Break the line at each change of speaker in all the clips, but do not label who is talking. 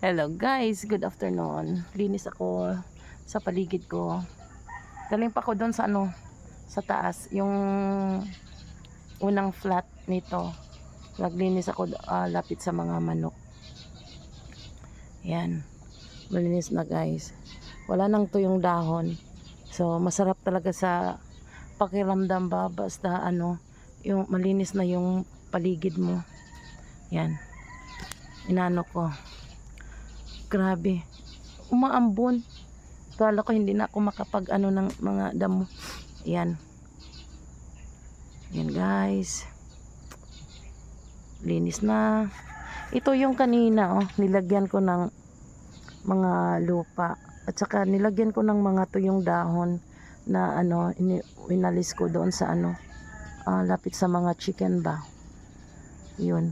Hello guys, good afternoon. Linis ako sa paligid ko. Galing pa ako doon sa sa taas, yung unang flat nito. Naglinis ako lapit sa mga manok. Yan. Malinis na guys. Wala nang tuyong dahon. So masarap talaga sa pakiramdam ba basta yung malinis na yung paligid mo. Yan. Inano ko. Grabe. Umaambon. Kala ko hindi na ako makapag ng mga damo. Yan. Yan guys. Linis na. Ito yung kanina nilagyan ko ng mga lupa. At saka nilagyan ko ng mga tuyong dahon na inalis ko doon sa lapit sa mga chicken ba. Yun.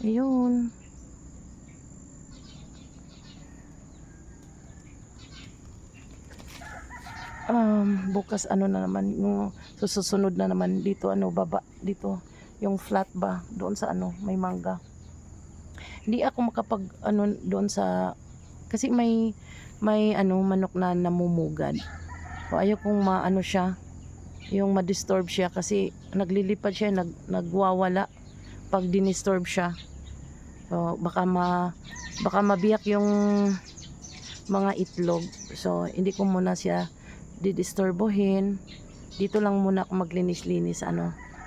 Ayun. Bukas na naman yung susunod na naman dito baba dito yung flat ba doon sa may mangga. Hindi ako makapag doon sa kasi may manok na namumugad. O ayaw kong siya yung ma-disturb siya kasi naglilipad siya nagwawala pag dinisturb siya. So baka mabiyak yung mga itlog. So hindi ko muna siya didisturbohin. Dito lang muna ako maglinis-linis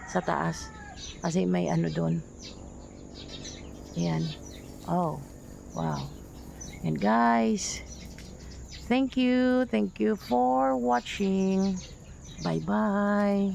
sa taas kasi may doon. Ayan. Oh, wow. And guys, thank you for watching. Bye bye.